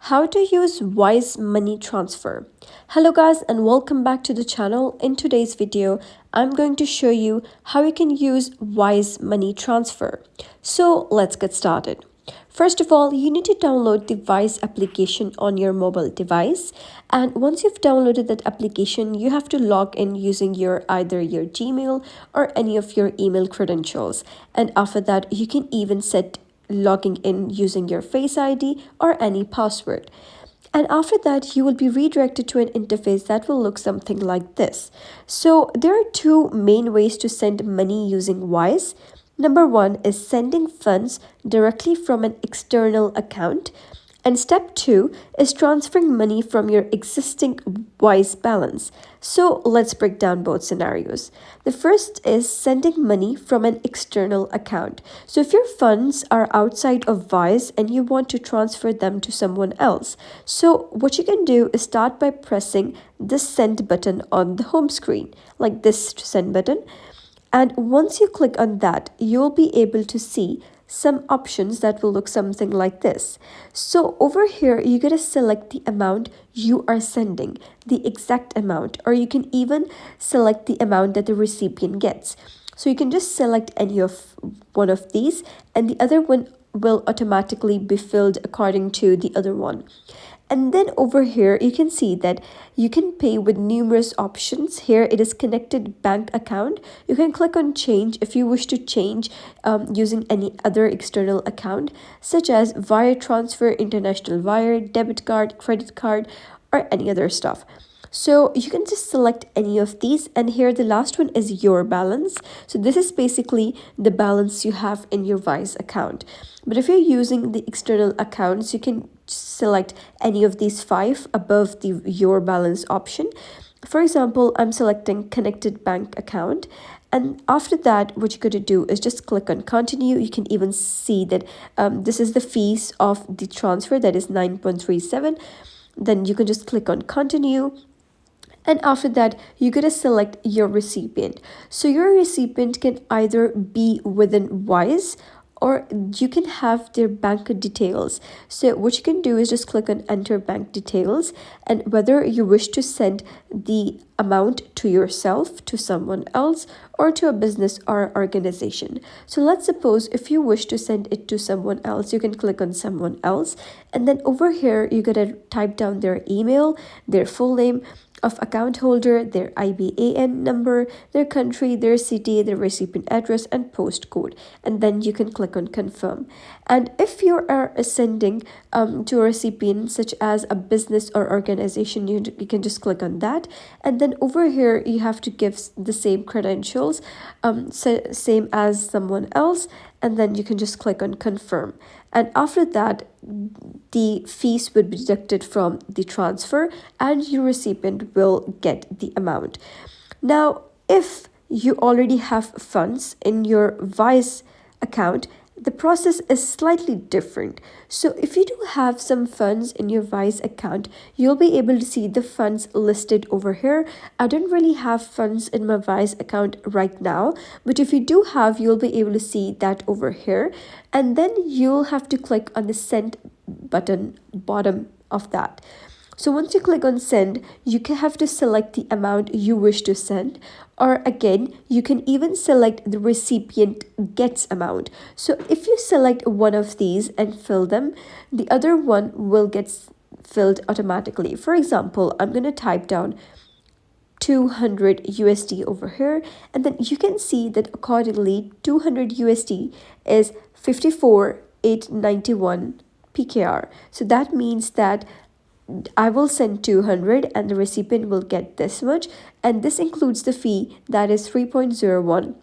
How to use Wise Money Transfer. Hello guys and welcome back to the channel. In today's video, I'm going to show you how you can use Wise Money Transfer. So let's get started. First of all, you need to download the Wise application on your mobile device. And once you've downloaded that application, you have to log in using either your Gmail or any of your email credentials. And after that, you can even set logging in using your Face ID or any password. And after that, you will be redirected to an interface that will look something like this. So there are two main ways to send money using Wise. Number one is sending funds directly from an external account. And step two is transferring money from your existing Wise balance. So let's break down both scenarios. The first is sending money from an external account. So if your funds are outside of Wise and you want to transfer them to someone else, so what you can do is start by pressing the send button on the home screen, like this send button. And once you click on that, you'll be able to see some options that will look something like this. So over here, you gotta select the amount you are sending, the exact amount, or you can even select the amount that the recipient gets. So you can just select any of one of these and the other one will automatically be filled according to the other one. And then over here, you can see that you can pay with numerous options. Here it is connected bank account. You can click on change if you wish to change using any other external account, such as wire transfer, international wire, debit card, credit card, or any other stuff. So you can just select any of these, and here the last one is your balance. So this is basically the balance you have in your Wise account. But if you're using the external accounts, you can select any of these five above the your balance option. For example, I'm selecting connected bank account. And after that, what you're going to do is just click on continue. You can even see that this is the fees of the transfer, that is 9.37. Then you can just click on continue. And after that, you're going to select your recipient. So your recipient can either be within Wise or you can have their bank details. So what you can do is just click on enter bank details, and whether you wish to send the amount to yourself, to someone else, or to a business or organization. So let's suppose if you wish to send it to someone else, you can click on someone else, and then over here you're going to type down their email, their full name of account holder, their IBAN number, their country, their city, their recipient address, and postcode. And then you can click on confirm. And if you are sending to a recipient such as a business or organization, you can just click on that. And then over here, you have to give the same credentials, same as someone else. And then you can just click on confirm. And after that, the fees would be deducted from the transfer and your recipient will get the amount. Now, if you already have funds in your Wise account, the process is slightly different. So if you do have some funds in your Wise account, you'll be able to see the funds listed over here. I don't really have funds in my Wise account right now, but if you do have, you'll be able to see that over here. And then you'll have to click on the send button bottom of that. So once you click on send, you can have to select the amount you wish to send, or again, you can even select the recipient gets amount. So if you select one of these and fill them, the other one will get filled automatically. For example, I'm going to type down 200 USD over here, and then you can see that accordingly 200 USD is 54,891 PKR. So that means that I will send 200 and the recipient will get this much, and this includes the fee that is 3.01.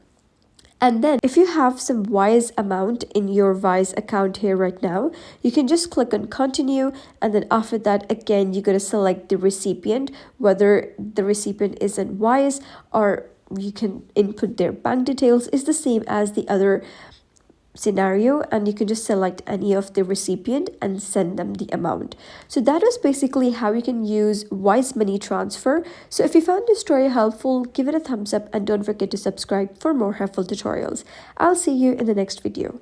And then if you have some Wise amount in your Wise account here right now, you can just click on continue, and then after that again you're going to select the recipient, whether the recipient is in Wise or you can input their bank details. Is the same as the other scenario, and you can just select any of the recipient and send them the amount. So that was basically how you can use Wise Money Transfer. So if you found this story helpful, give it a thumbs up and don't forget to subscribe for more helpful tutorials. I'll see you in the next video.